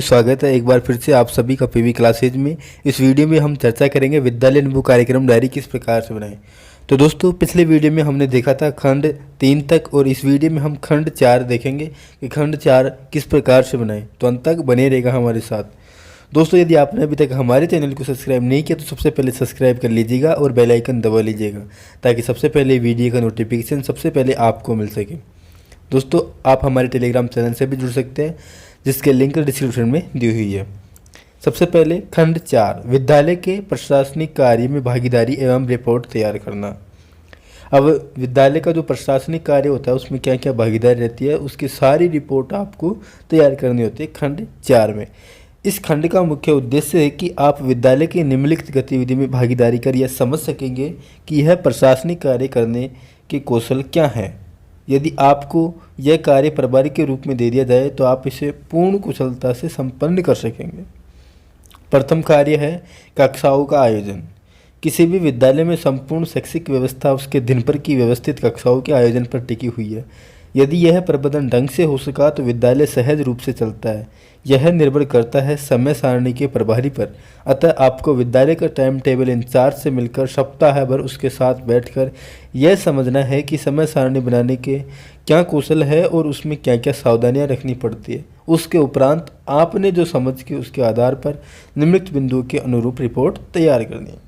स्वागत है एक बार फिर से आप सभी का पीवी क्लासेज में। इस वीडियो में हम चर्चा करेंगे विद्यालय अनुभव कार्यक्रम डायरी किस प्रकार से बनाएं। तो दोस्तों, पिछले वीडियो में हमने देखा था खंड 3 तक और इस वीडियो में हम खंड 4 देखेंगे कि खंड 4 किस प्रकार से बनाएं। तो अंत तक बने रहेगा हमारे साथ। दोस्तों, यदि आपने अभी तक हमारे चैनल को सब्सक्राइब नहीं किया तो सबसे पहले सब्सक्राइब कर लीजिएगा और बेल आइकन दबा लीजिएगा ताकि सबसे पहले वीडियो का नोटिफिकेशन सबसे पहले आपको मिल सके। दोस्तों, आप हमारे टेलीग्राम चैनल से भी जुड़ सकते हैं जिसके लिंक डिस्क्रिप्शन में दी हुई है। सबसे पहले खंड 4 विद्यालय के प्रशासनिक कार्य में भागीदारी एवं रिपोर्ट तैयार करना। अब विद्यालय का जो प्रशासनिक कार्य होता है उसमें क्या क्या भागीदारी रहती है उसकी सारी रिपोर्ट आपको तैयार करनी होती है खंड 4 में। इस खंड का मुख्य उद्देश्य है कि आप विद्यालय की निम्नलिखित गतिविधि में भागीदारी कर यह समझ सकेंगे कि यह प्रशासनिक कार्य करने के कौशल क्या हैं। यदि आपको यह कार्य प्रभारी के रूप में दे दिया जाए तो आप इसे पूर्ण कुशलता से संपन्न कर सकेंगे। प्रथम कार्य है कक्षाओं का आयोजन। किसी भी विद्यालय में संपूर्ण शैक्षिक व्यवस्था उसके दिन भर की व्यवस्थित कक्षाओं के आयोजन पर टिकी हुई है। यदि यह प्रबंधन ढंग से हो सका तो विद्यालय सहज रूप से चलता है। यह निर्भर करता है समय सारणी के प्रभारी पर। अतः आपको विद्यालय का टाइम टेबल इंचार्ज से मिलकर सप्ताह भर उसके साथ बैठकर यह समझना है कि समय सारणी बनाने के क्या कौशल है और उसमें क्या क्या सावधानियां रखनी पड़ती है। उसके उपरांत आपने जो समझ के उसके आधार पर निम्नलिखित बिंदुओं के अनुरूप रिपोर्ट तैयार करनी है।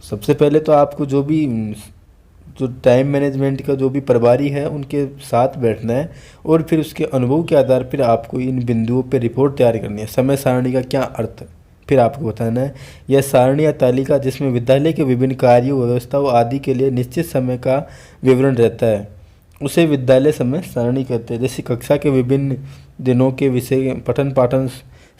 सबसे पहले तो आपको जो टाइम मैनेजमेंट का जो भी प्रभारी है उनके साथ बैठना है और फिर उसके अनुभव के आधार पर आपको इन बिंदुओं पर रिपोर्ट तैयार करनी है। समय सारणी का क्या अर्थ है फिर आपको बताना है। यह सारणी या तालिका जिसमें विद्यालय के विभिन्न कार्यों व्यवस्थाओं आदि के लिए निश्चित समय का विवरण रहता है उसे विद्यालय समय सारणी कहते हैं। जैसे कक्षा के विभिन्न दिनों के विषय पठन पाठन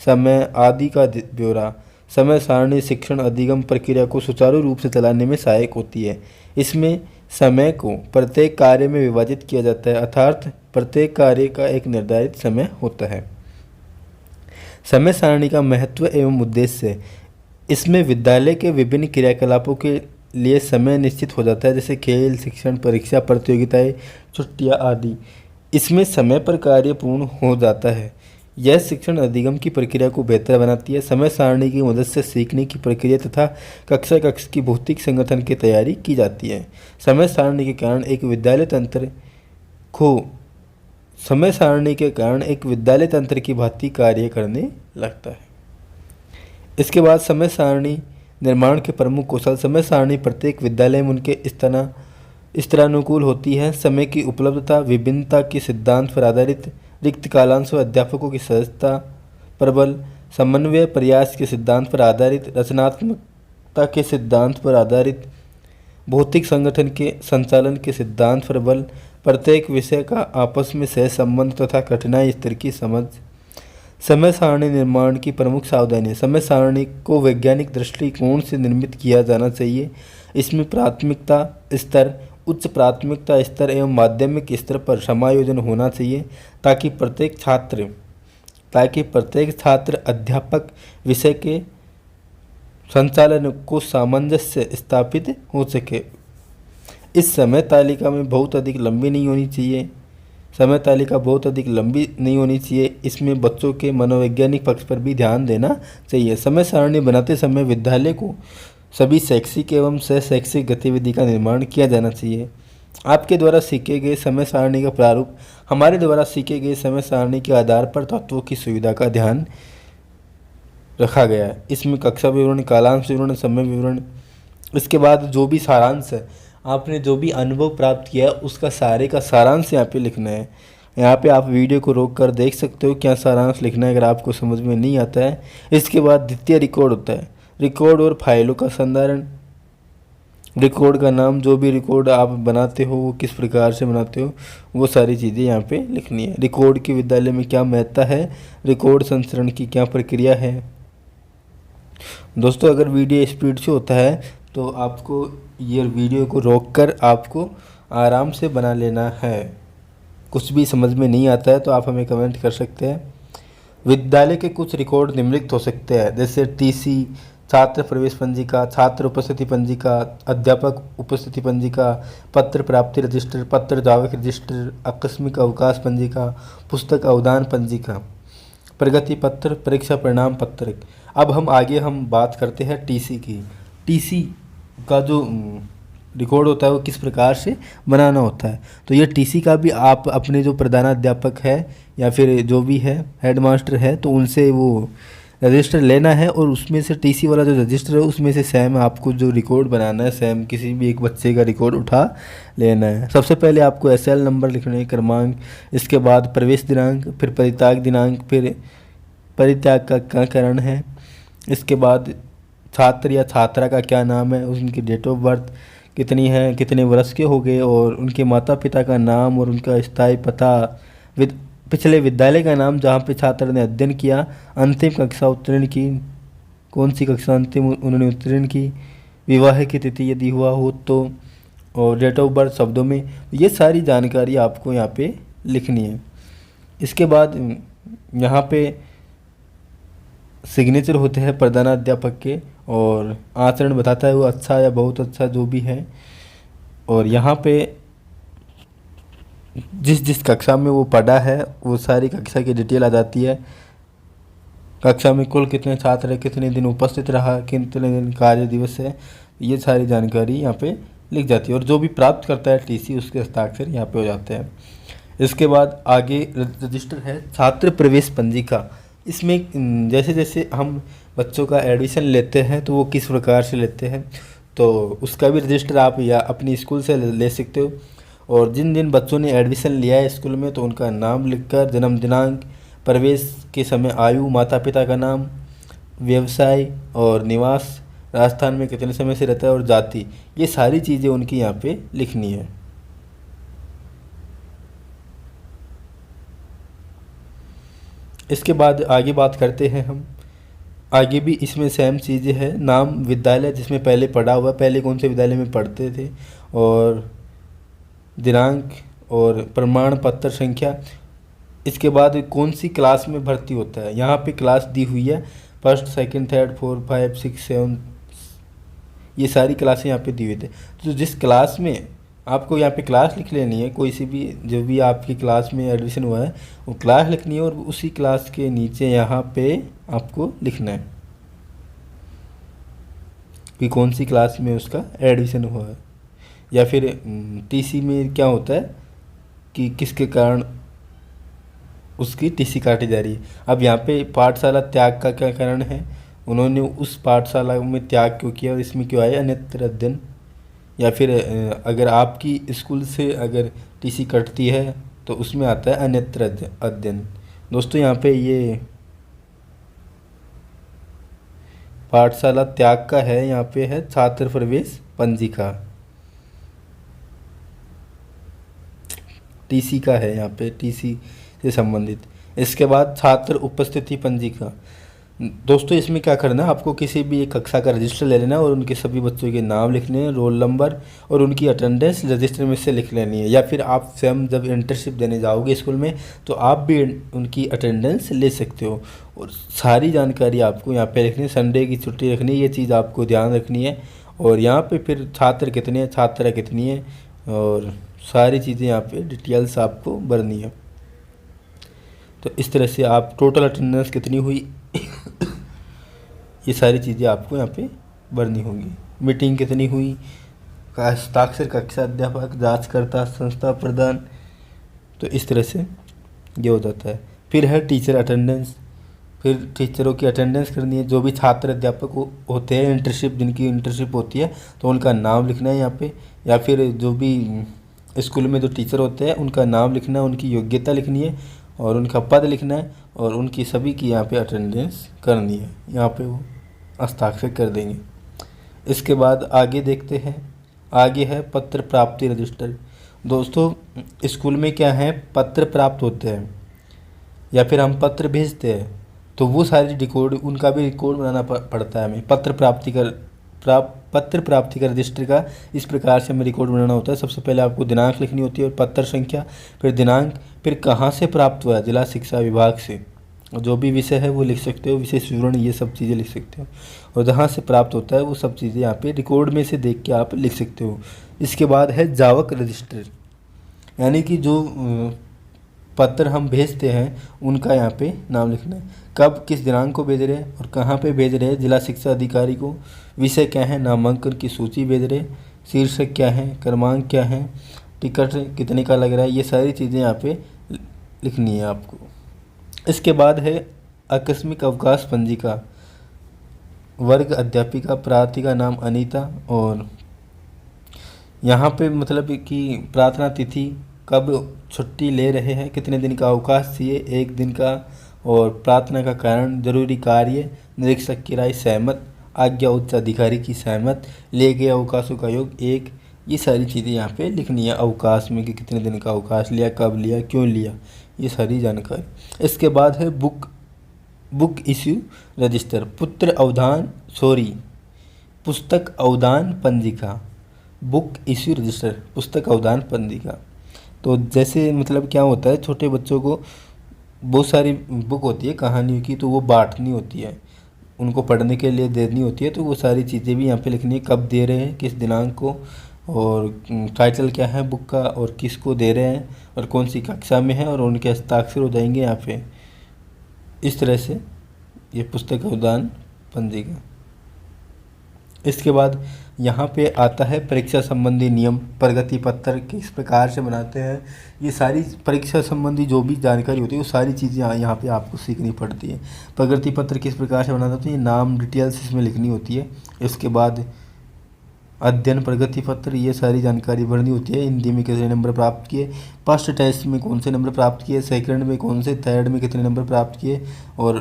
समय आदि का ब्यौरा। समय सारणी शिक्षण अधिगम प्रक्रिया को सुचारू रूप से चलाने में सहायक होती है। इसमें समय को प्रत्येक कार्य में विभाजित किया जाता है अर्थात प्रत्येक कार्य का एक निर्धारित समय होता है। समय सारणी का महत्व एवं उद्देश्य। इसमें विद्यालय के विभिन्न क्रियाकलापों के लिए समय निश्चित हो जाता है जैसे खेल शिक्षण परीक्षा प्रतियोगिताएं छुट्टियां आदि। इसमें समय पर कार्य पूर्ण हो जाता है। यह शिक्षण अधिगम की प्रक्रिया को बेहतर बनाती है। समय सारणी की मदद से सीखने की प्रक्रिया तथा कक्षा की भौतिक संगठन की तैयारी की जाती है। समय सारणी के कारण एक विद्यालय तंत्र की भांति कार्य करने लगता है। इसके बाद समय सारणी निर्माण के प्रमुख कौशल। समय सारणी प्रत्येक विद्यालय में उनके स्तरानुकूल होती है। समय की उपलब्धता विभिन्नता के सिद्धांत पर आधारित रिक्त कालांश व अध्यापकों की सहजता प्रबल समन्वय प्रयास के सिद्धांत पर आधारित रचनात्मकता के सिद्धांत पर आधारित भौतिक संगठन के संचालन के सिद्धांत पर बल प्रत्येक विषय का आपस में सह संबंध तथा कठिनाई स्तर की समझ। समय सारणी निर्माण की प्रमुख सावधानी। समय सारणी को वैज्ञानिक दृष्टिकोण से निर्मित किया जाना चाहिए। इसमें प्राथमिकता स्तर उच्च प्राथमिकता स्तर एवं माध्यमिक स्तर पर समायोजन होना चाहिए ताकि प्रत्येक छात्र अध्यापक विषय के संचालन को सामंजस्य स्थापित हो सके। इस समय तालिका में बहुत अधिक लंबी नहीं होनी चाहिए। इसमें बच्चों के मनोवैज्ञानिक पक्ष पर भी ध्यान देना चाहिए। समय सारणी बनाते समय विद्यालय को सभी शैक्षिक एवं सह शैक्षिक गतिविधि का निर्माण किया जाना चाहिए। आपके द्वारा सीखे गए समय सारणी का प्रारूप हमारे द्वारा सीखे गए समय सारणी के आधार पर तत्वों की सुविधा का ध्यान रखा गया है। इसमें कक्षा विवरण कालांश विवरण समय विवरण। इसके बाद जो भी सारांश है आपने जो भी अनुभव प्राप्त किया उसका सारे का सारांश यहाँ पे लिखना है। यहाँ पे आप वीडियो को रोक कर देख सकते हो क्या सारांश लिखना है अगर आपको समझ में नहीं आता है। इसके बाद द्वितीय रिकॉर्ड होता है। रिकॉर्ड और फाइलों का संधारण। रिकॉर्ड का नाम जो भी रिकॉर्ड आप बनाते हो वो किस प्रकार से बनाते हो वो सारी चीज़ें यहाँ पे लिखनी है। रिकॉर्ड की विद्यालय में क्या महत्ता है। रिकॉर्ड संचरण की क्या प्रक्रिया है। दोस्तों, अगर वीडियो स्पीड से होता है तो आपको ये वीडियो को रोककर आपको आराम से बना लेना है। कुछ भी समझ में नहीं आता है तो आप हमें कमेंट कर सकते हैं। विद्यालय के कुछ रिकॉर्ड निम्नलिखित हो सकते हैं जैसे टीसी छात्र प्रवेश पंजिका छात्र उपस्थिति पंजिका अध्यापक उपस्थिति पंजिका पत्र प्राप्ति रजिस्टर पत्र जावक रजिस्टर आकस्मिक अवकाश पंजिका पुस्तक अवदान पंजिका। प्रगति पत्र, परीक्षा परिणाम पत्रक। अब हम बात करते हैं टीसी की। टीसी का जो रिकॉर्ड होता है वो किस प्रकार से बनाना होता है। तो ये टीसी का भी आप अपने जो प्रधानाध्यापक है या फिर जो भी है हेडमास्टर है तो उनसे वो रजिस्टर लेना है, और उसमें से टीसी वाला जो रजिस्टर है उसमें से सेम आपको जो रिकॉर्ड बनाना है, सेम किसी भी एक बच्चे का रिकॉर्ड उठा लेना है। सबसे पहले आपको एसएल नंबर लिखना है, क्रमांक, इसके बाद प्रवेश दिनांक, फिर परित्याग दिनांक, फिर परित्याग का क्या कारण है, इसके बाद छात्र या छात्रा का क्या नाम है, उनकी डेट ऑफ बर्थ कितनी है, कितने वर्ष के हो गए, और उनके माता पिता का नाम और उनका स्थायी पता, पिछले विद्यालय का नाम जहाँ पे छात्र ने अध्ययन किया, अंतिम कक्षा उत्तीर्ण की, कौन सी कक्षा अंतिम उन्होंने उत्तीर्ण की, विवाह की तिथि यदि हुआ हो तो, और डेट ऑफ बर्थ शब्दों में। ये सारी जानकारी आपको यहाँ पे लिखनी है। इसके बाद यहाँ पे सिग्नेचर होते हैं प्रधानाध्यापक के, और आचरण बताता है वो अच्छा या बहुत अच्छा जो भी है, और यहाँ पे जिस जिस कक्षा में वो पढ़ा है वो सारी कक्षा की डिटेल आ जाती है। कक्षा में कुल कितने छात्र हैं, कितने दिन उपस्थित रहा, कितने दिन कार्य दिवस है, ये सारी जानकारी यहाँ पे लिख जाती है। और जो भी प्राप्त करता है टीसी उसके हस्ताक्षर यहाँ पे हो जाते हैं। इसके बाद आगे रजिस्टर है छात्र प्रवेश पंजिका। इसमें जैसे जैसे हम बच्चों का एडमिशन लेते हैं तो वो किस प्रकार से लेते हैं, तो उसका भी रजिस्टर आप या अपनी स्कूल से ले सकते हो। और जिन जिन बच्चों ने एडमिशन लिया है स्कूल में तो उनका नाम लिखकर, जन्म दिनांक, प्रवेश के समय आयु, माता पिता का नाम, व्यवसाय और निवास, राजस्थान में कितने समय से रहता है, और जाति, ये सारी चीज़ें उनकी यहाँ पे लिखनी है। इसके बाद आगे बात करते हैं हम। आगे भी इसमें सेम चीज़ें हैं। नाम, विद्यालय जिसमें पहले पढ़ा हुआ, पहले कौन से विद्यालय में पढ़ते थे, और दिनांक और प्रमाण पत्र संख्या। इसके बाद कौन सी क्लास में भर्ती होता है, यहाँ पे क्लास दी हुई है, फर्स्ट, सेकंड, थर्ड, 4, 5, 6, 7, ये सारी क्लासें यहाँ पे दी हुई थे। तो जिस क्लास में आपको यहाँ पे क्लास लिख लेनी है, कोई सी भी जो भी आपकी क्लास में एडमिशन हुआ है वो क्लास लिखनी है, और उसी क्लास के नीचे यहाँ पे आपको लिखना है कि कौन सी क्लास में उसका एडमिशन हुआ है। या फिर टीसी में क्या होता है कि किसके कारण उसकी टीसी काटी जा रही है। अब यहाँ पे पाठशाला त्याग का क्या कारण है, उन्होंने उस पाठशाला में त्याग क्यों किया और इसमें क्यों आया अन्यत्र अध्ययन। या फिर अगर आपकी स्कूल से अगर टीसी कटती है तो उसमें आता है अन्यत्र अध्ययन। दोस्तों यहाँ पे ये पाठशाला त्याग का है, यहाँ पे है छात्र प्रवेश पंजिका, टीसी का है यहाँ पे, टीसी से संबंधित। इसके बाद छात्र उपस्थिति पंजिका। दोस्तों इसमें क्या करना है, आपको किसी भी एक कक्षा का रजिस्टर ले लेना है और उनके सभी बच्चों के नाम लिखने हैं, रोल नंबर और उनकी अटेंडेंस रजिस्टर में से लिख लेनी है। या फिर आप स्वयं जब इंटर्नशिप देने जाओगे स्कूल में तो आप भी उनकी अटेंडेंस ले सकते हो, और सारी जानकारी आपको यहाँ पे लिखनी है। संडे की छुट्टी रखनी है, ये चीज़ आपको ध्यान रखनी है। और यहाँ पे फिर छात्र कितने हैं, छात्रा कितनी है, और सारी चीज़ें यहाँ पे डिटेल्स आपको भरनी है। तो इस तरह से आप टोटल अटेंडेंस कितनी हुई ये सारी चीज़ें आपको यहाँ पे भरनी होंगी। मीटिंग कितनी हुई, हस्ताक्षर कक्षा अध्यापक, जांचकर्ता, संस्था प्रधान, तो इस तरह से ये हो जाता है। फिर है टीचर अटेंडेंस, फिर टीचरों की अटेंडेंस करनी है। जो भी छात्र अध्यापक होते हैं इंटर्नशिप, जिनकी इंटर्नशिप होती है तो उनका नाम लिखना है यहाँ पे। या फिर जो भी स्कूल में जो टीचर होते हैं उनका नाम लिखना है, उनकी योग्यता लिखनी है और उनका पद लिखना है, और उनकी सभी की यहाँ पे अटेंडेंस करनी है। यहाँ पे वो हस्ताक्षर कर देंगे। इसके बाद आगे देखते हैं। आगे है पत्र प्राप्ति रजिस्टर। दोस्तों स्कूल में क्या है, पत्र प्राप्त होते हैं या फिर हम पत्र भेजते हैं तो वो सारी रिकॉर्ड, उनका भी रिकॉर्ड बनाना पड़ता है हमें। पत्र प्राप्ति का रजिस्टर का इस प्रकार से हमें रिकॉर्ड बनाना होता है। सबसे पहले आपको दिनांक लिखनी होती है और पत्र संख्या, फिर दिनांक, फिर कहाँ से प्राप्त हुआ है, जिला शिक्षा विभाग से, और जो भी विषय है वो लिख सकते हो, विशेष विवरण, ये सब चीज़ें लिख सकते हो। और जहाँ से प्राप्त होता है वो सब चीज़ें यहाँ पे रिकॉर्ड में से देख के आप लिख सकते हो। इसके बाद है जावक रजिस्टर, यानी कि जो पत्र हम भेजते हैं उनका यहाँ पे नाम लिखना है। कब किस दिनांक को भेज रहे हैं और कहाँ पे भेज रहे हैं, जिला शिक्षा अधिकारी को। विषय क्या है, नामांकन की सूची भेज रहे हैं। शीर्षक क्या है, क्रमांक क्या है, टिकट कितने का लग रहा है, ये सारी चीज़ें यहाँ पे लिखनी है आपको। इसके बाद है आकस्मिक अवकाश पंजिका। वर्ग अध्यापिका, प्रार्थी का नाम अनीता, और यहाँ पे मतलब कि प्रार्थना तिथि, कब छुट्टी ले रहे हैं, कितने दिन का अवकाश चाहिए, 1 दिन का, और प्रार्थना का कारण, जरूरी कार्य, निरीक्षक की राय सहमत, आज्ञा उच्च अधिकारी की सहमत, लिए गए अवकाशों का योग 1। ये सारी चीज़ें यहाँ पे लिखनी है अवकाश में कि कितने दिन का अवकाश लिया, कब लिया, क्यों लिया, ये सारी जानकारी। इसके बाद है बुक इश्यू रजिस्टर। पुस्तक अवदान पंजिका। बुक इश्यू रजिस्टर, पुस्तक अवदान पंजिका। तो जैसे मतलब क्या होता है, छोटे बच्चों को बहुत सारी बुक होती है कहानियों की, तो वो बांटनी होती है, उनको पढ़ने के लिए देनी होती है। तो वो सारी चीज़ें भी यहाँ पे लिखनी है, कब दे रहे हैं, किस दिनांक को, और टाइटल क्या है बुक का, और किसको दे रहे हैं, और कौन सी कक्षा में है, और उनके हस्ताक्षर हो जाएंगे यहाँ पे। इस तरह से ये पुस्तक अवदान पंजिका। इसके बाद यहाँ पे आता है परीक्षा संबंधी नियम। प्रगति पत्र किस प्रकार से बनाते हैं, ये सारी परीक्षा संबंधी जो भी जानकारी होती है वो सारी चीज़ें यहाँ पे आपको सीखनी पड़ती है। प्रगति पत्र किस प्रकार से बनाते हैं, तो ये नाम डिटेल्स इसमें लिखनी होती है। इसके बाद अध्ययन प्रगति पत्र, ये सारी जानकारी भरनी होती है। हिंदी में कितने नंबर प्राप्त किए, फर्स्ट टेस्ट में कौन से नंबर प्राप्त किए, सेकंड में कौन से, थर्ड में कितने नंबर प्राप्त किए, और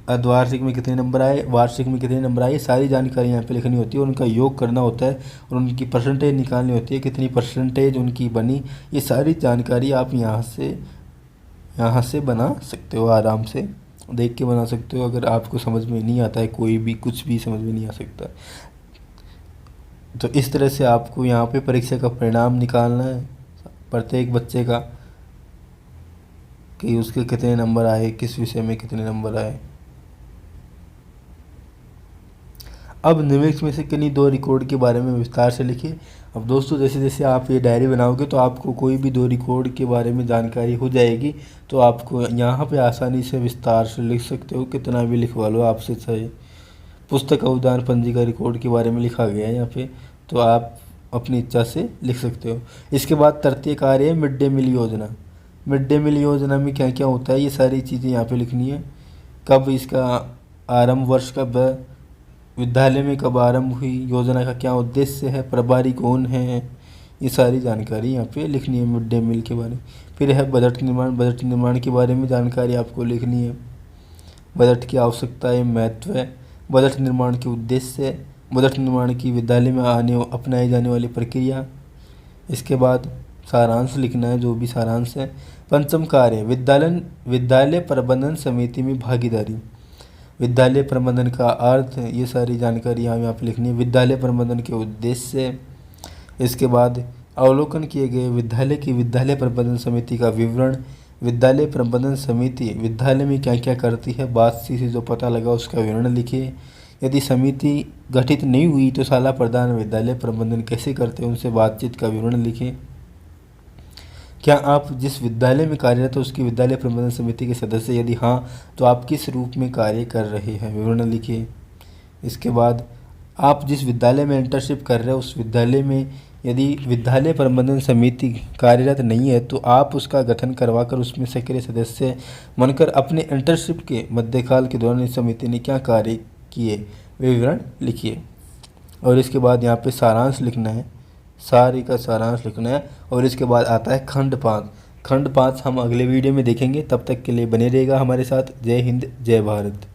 अर्धवार्षिक में कितने नंबर आए, वार्षिक में कितने नंबर आए, सारी जानकारी यहाँ पे लिखनी होती है। उनका योग करना होता है और उनकी परसेंटेज निकालनी होती है, कितनी परसेंटेज उनकी बनी। ये सारी जानकारी आप यहाँ से बना सकते हो, आराम से देख के बना सकते हो। अगर आपको समझ में नहीं आता है, कोई भी कुछ भी समझ में नहीं आ सकता, तो इस तरह से आपको यहाँ पे परीक्षा का परिणाम निकालना है प्रत्येक बच्चे का, कि उसके कितने नंबर आए, किस विषय में कितने नंबर आए। अब निम्नलिखित में से किन्हीं 2 रिकॉर्ड के बारे में विस्तार से लिखिए। अब दोस्तों जैसे जैसे आप ये डायरी बनाओगे तो आपको कोई भी 2 रिकॉर्ड के बारे में जानकारी हो जाएगी, तो आपको यहाँ पे आसानी से विस्तार से लिख सकते हो, कितना भी लिखवा लो आपसे चाहिए। पुस्तक अवदान पंजिका रिकॉर्ड के बारे में लिखा गया है यहाँ पे, तो आप अपनी इच्छा से लिख सकते हो। इसके बाद तृतीय कार्य है मिड डे मील योजना। मिड डे मील योजना में क्या क्या होता है, ये सारी चीज़ें यहाँ पे लिखनी है। कब इसका आरंभ, वर्ष कब है, विद्यालय में कब आरंभ हुई, योजना का क्या उद्देश्य है, प्रभारी कौन है, ये सारी जानकारी यहाँ पे लिखनी है मिड डे मील के बारे में। फिर है बजट निर्माण। बजट निर्माण के बारे में जानकारी आपको लिखनी है। बजट की आवश्यकता है, महत्व है, बजट निर्माण के उद्देश्य, बजट निर्माण की विद्यालय में अपनाई जाने वाली प्रक्रिया। इसके बाद सारांश लिखना है, जो भी सारांश है। पंचम कार्य विद्यालय प्रबंधन समिति में भागीदारी। विद्यालय प्रबंधन का अर्थ, ये सारी जानकारी यहाँ पे लिखनी है। विद्यालय प्रबंधन के उद्देश्य। इसके बाद अवलोकन किए गए विद्यालय की विद्यालय प्रबंधन समिति का विवरण। विद्यालय प्रबंधन समिति विद्यालय में क्या क्या करती है, बातचीत से जो पता लगा उसका विवरण लिखिए। यदि समिति गठित नहीं हुई तो शाला प्रधान विद्यालय प्रबंधन कैसे करते हैं, उनसे बातचीत का विवरण लिखें। क्या आप जिस विद्यालय में कार्यरत हो उसकी विद्यालय प्रबंधन समिति के सदस्य, यदि हाँ तो आप किस रूप में कार्य कर रहे हैं, विवरण लिखिए। इसके बाद आप जिस विद्यालय में इंटर्नशिप कर रहे हो उस विद्यालय में यदि विद्यालय प्रबंधन समिति कार्यरत नहीं है तो आप उसका गठन करवाकर उसमें सक्रिय सदस्य बनकर अपने इंटर्नशिप के मध्यकाल के दौरान इस समिति ने क्या कार्य किए, वे विवरण लिखिए। और इसके बाद यहाँ पे सारांश लिखना है, सारी का सारांश लिखना है। और इसके बाद आता है खंड 5। खंड 5 हम अगले वीडियो में देखेंगे, तब तक के लिए बने रहेगा हमारे साथ। जय हिंद, जय भारत।